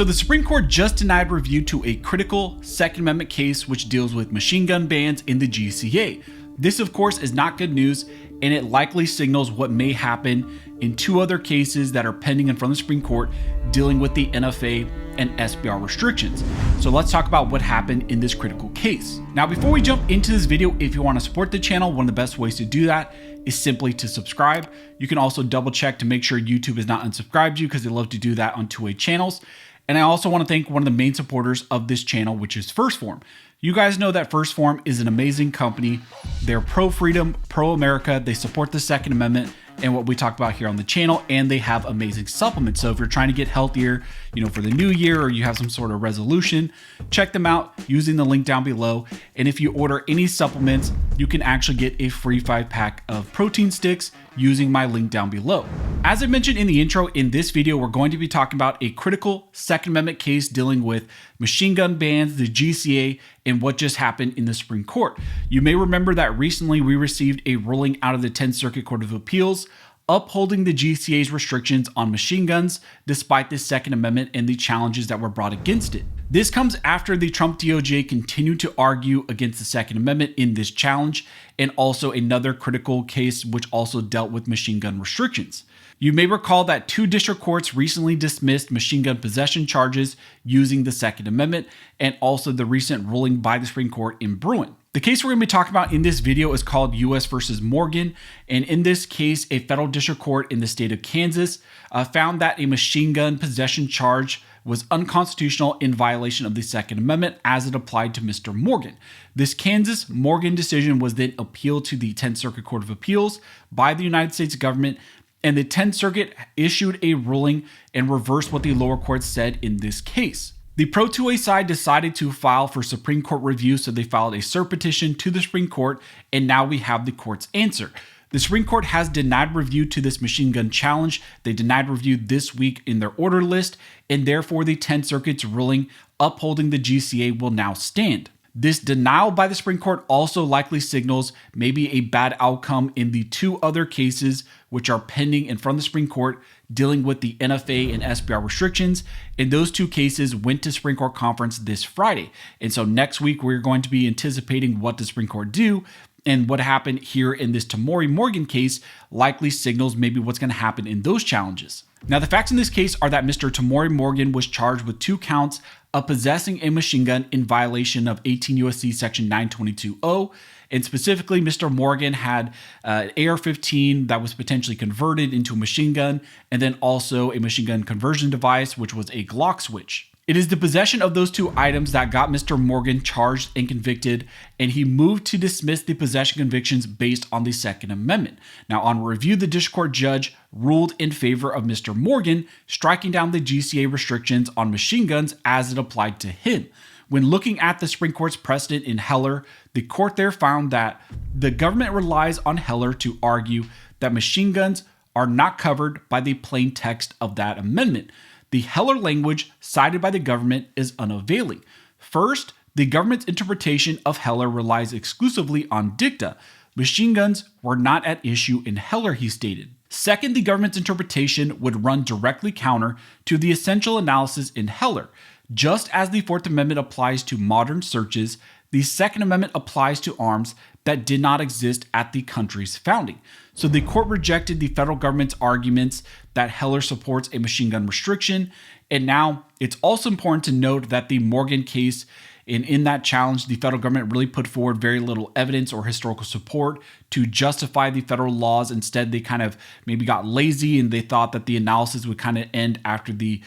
So the Supreme Court just denied review to a critical Second Amendment case which deals with machine gun bans in the GCA. This, of course, is not good news, and it likely signals what may happen in two other cases that are pending in front of the Supreme Court dealing with the NFA and SBR restrictions. So let's talk about what happened in this critical case. Now, before we jump into this video, if you want to support the channel, one of the best ways to do that is simply to subscribe. You can also double check to make sure YouTube has not unsubscribed you, because they love to do that on two-way channels. And I also want to thank one of the main supporters of this channel, which is 1st Phorm. You guys know that 1st Phorm is an amazing company. They're pro-freedom, pro-America. They support the Second Amendment and what we talk about here on the channel, and they have amazing supplements. So if you're trying to get healthier, for the new year, or you have some sort of resolution, check them out using the link down below. And if you order any supplements, you can actually get a free 5-pack of protein sticks using my link down below. As I mentioned in the intro, in this video, we're going to be talking about a critical Second Amendment case dealing with machine gun bans, the GCA, and what just happened in the Supreme Court. You may remember that recently we received a ruling out of the 10th Circuit Court of Appeals upholding the GCA's restrictions on machine guns despite the Second Amendment and the challenges that were brought against it. This comes after the Trump DOJ continued to argue against the Second Amendment in this challenge, and also another critical case which also dealt with machine gun restrictions. You may recall that 2 district courts recently dismissed machine gun possession charges using the Second Amendment, and also the recent ruling by the Supreme Court in Bruen. The case we're going to be talking about in this video is called U.S. versus Morgan, and in this case, a federal district court in the state of Kansas found that a machine gun possession charge was unconstitutional in violation of the Second Amendment as it applied to Mr. Morgan. This Kansas-Morgan decision was then appealed to the 10th Circuit Court of Appeals by the United States government, and the 10th Circuit issued a ruling and reversed what the lower court said in this case. The Pro 2A side decided to file for Supreme Court review, so they filed a cert petition to the Supreme Court, and now we have the court's answer. The Supreme Court has denied review to this machine gun challenge. They denied review this week in their order list, and therefore the 10th Circuit's ruling upholding the GCA will now stand. This denial by the Supreme Court also likely signals maybe a bad outcome in the 2 other cases which are pending in front of the Supreme Court dealing with the NFA and SBR restrictions. And those 2 cases went to Supreme Court conference this Friday. And so next week, we're going to be anticipating what the Supreme Court do, and what happened here in this Tamori Morgan case likely signals maybe what's going to happen in those challenges. Now, the facts in this case are that Mr. Tamori Morgan was charged with 2 counts of possessing a machine gun in violation of 18 U.S.C. section 922-0. And specifically, Mr. Morgan had an AR-15 that was potentially converted into a machine gun, and then also a machine gun conversion device, which was a Glock switch. It is the possession of those 2 items that got Mr. Morgan charged and convicted, and he moved to dismiss the possession convictions based on the Second Amendment. Now, on review, the district court judge ruled in favor of Mr. Morgan, striking down the GCA restrictions on machine guns as it applied to him. When looking at the Supreme Court's precedent in Heller, the court there found that the government relies on Heller to argue that machine guns are not covered by the plain text of that amendment. The Heller language cited by the government is unavailing. First, the government's interpretation of Heller relies exclusively on dicta. Machine guns were not at issue in Heller, he stated. Second, the government's interpretation would run directly counter to the essential analysis in Heller. Just as the Fourth Amendment applies to modern searches, the Second Amendment applies to arms that did not exist at the country's founding. So the court rejected the federal government's arguments that Heller supports a machine gun restriction. And now it's also important to note that the Morgan case, in that challenge, the federal government really put forward very little evidence or historical support to justify the federal laws. Instead, they kind of maybe got lazy, and they thought that the analysis would kind of end after the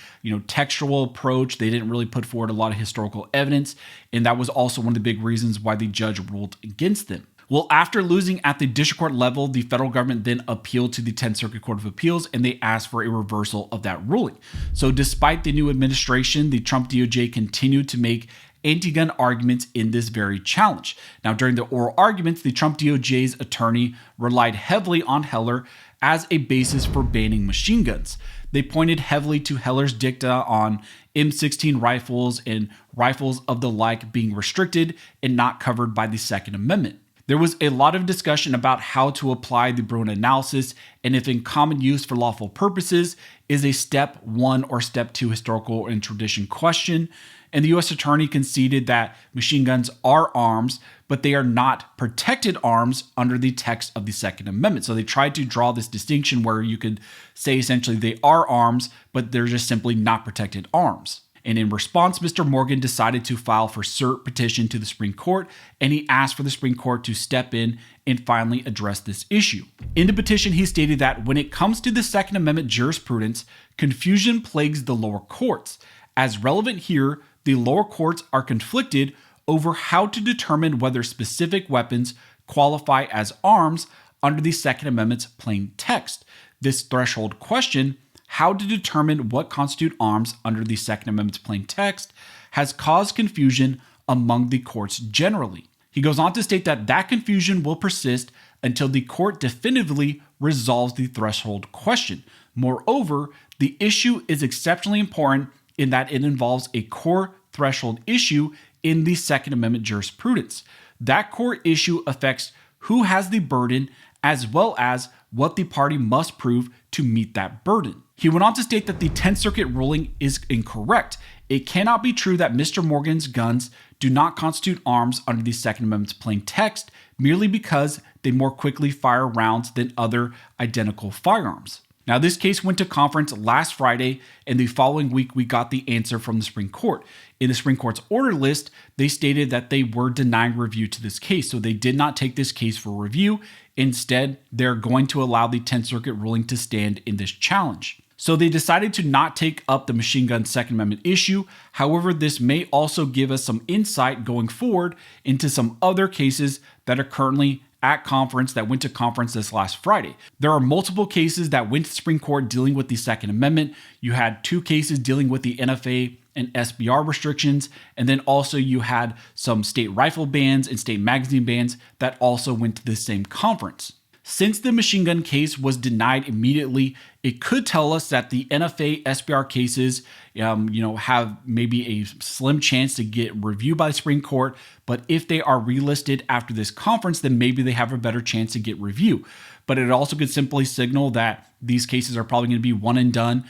textual approach. They didn't really put forward a lot of historical evidence, and that was also one of the big reasons why the judge ruled against them. Well, after losing at the district court level, the federal government then appealed to the 10th Circuit Court of Appeals, and they asked for a reversal of that ruling. So despite the new administration, the Trump DOJ continued to make anti-gun arguments in this very challenge. Now, during the oral arguments, the Trump DOJ's attorney relied heavily on Heller as a basis for banning machine guns. They pointed heavily to Heller's dicta on M16 rifles and rifles of the like being restricted and not covered by the Second Amendment. There was a lot of discussion about how to apply the Bruin analysis and if in common use for lawful purposes is a step 1 or step 2 historical and tradition question. And the U.S. Attorney conceded that machine guns are arms, but they are not protected arms under the text of the Second Amendment. So they tried to draw this distinction where you could say essentially they are arms, but they're just simply not protected arms. And in response, Mr. Morgan decided to file for cert petition to the Supreme Court, and he asked for the Supreme Court to step in and finally address this issue. In the petition, he stated that when it comes to the Second Amendment jurisprudence, confusion plagues the lower courts. As relevant here, the lower courts are conflicted over how to determine whether specific weapons qualify as arms under the Second Amendment's plain text. This threshold question, how to determine what constitute arms under the Second Amendment's plain text, has caused confusion among the courts generally. He goes on to state that that confusion will persist until the court definitively resolves the threshold question. Moreover, the issue is exceptionally important in that it involves a core threshold issue in the Second Amendment jurisprudence. That core issue affects who has the burden as well as what the party must prove to meet that burden. He went on to state that the 10th Circuit ruling is incorrect. It cannot be true that Mr. Morgan's guns do not constitute arms under the Second Amendment's plain text merely because they more quickly fire rounds than other identical firearms. Now, this case went to conference last Friday, and the following week we got the answer from the Supreme Court. In the Supreme Court's order list, they stated that they were denying review to this case, so they did not take this case for review. Instead, they're going to allow the 10th Circuit ruling to stand in this challenge. So they decided to not take up the machine gun Second Amendment issue. However, this may also give us some insight going forward into some other cases that are currently at conference that went to conference this last Friday. There are multiple cases that went to the Supreme Court dealing with the Second Amendment. You had 2 cases dealing with the NFA and SBR restrictions, and then also you had some state rifle bans and state magazine bans that also went to the same conference. Since the machine gun case was denied immediately, it could tell us that the NFA SBR cases, have maybe a slim chance to get reviewed by the Supreme Court. But if they are relisted after this conference, then maybe they have a better chance to get review. But it also could simply signal that these cases are probably going to be one and done,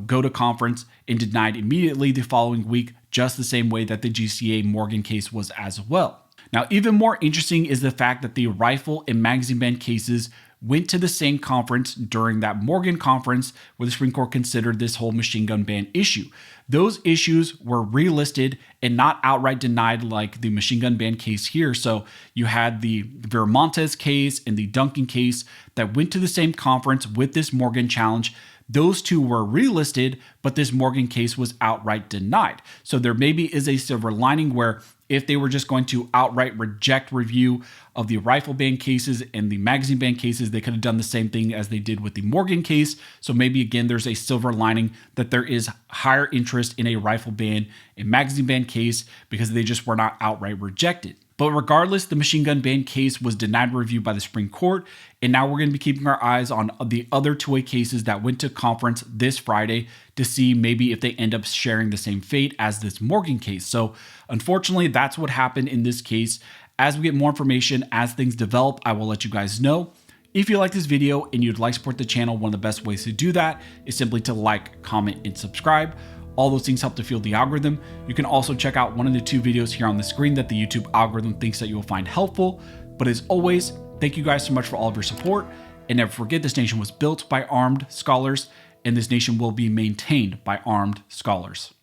go to conference and denied immediately the following week, just the same way that the GCA Morgan case was as well. Now, even more interesting is the fact that the rifle and magazine ban cases went to the same conference during that Morgan conference where the Supreme Court considered this whole machine gun ban issue. Those issues were relisted and not outright denied like the machine gun ban case here. So you had the Viramontes case and the Duncan case that went to the same conference with this Morgan challenge. Those 2 were relisted, but this Morgan case was outright denied. So there maybe is a silver lining where if they were just going to outright reject review of the rifle ban cases and the magazine ban cases, they could have done the same thing as they did with the Morgan case. So maybe again, there's a silver lining that there is higher interest in a rifle ban and magazine ban case because they just were not outright rejected. But regardless, the machine gun ban case was denied review by the Supreme Court, and now we're going to be keeping our eyes on the other 2A cases that went to conference this Friday to see maybe if they end up sharing the same fate as this Morgan case. So unfortunately, that's what happened in this case. As we get more information, as things develop, I will let you guys know. If you like this video and you'd like to support the channel, one of the best ways to do that is simply to like, comment, and subscribe. All those things help to fuel the algorithm. You can also check out one of the 2 videos here on the screen that the YouTube algorithm thinks that you will find helpful. But as always, thank you guys so much for all of your support. And never forget, this nation was built by armed scholars, and this nation will be maintained by armed scholars.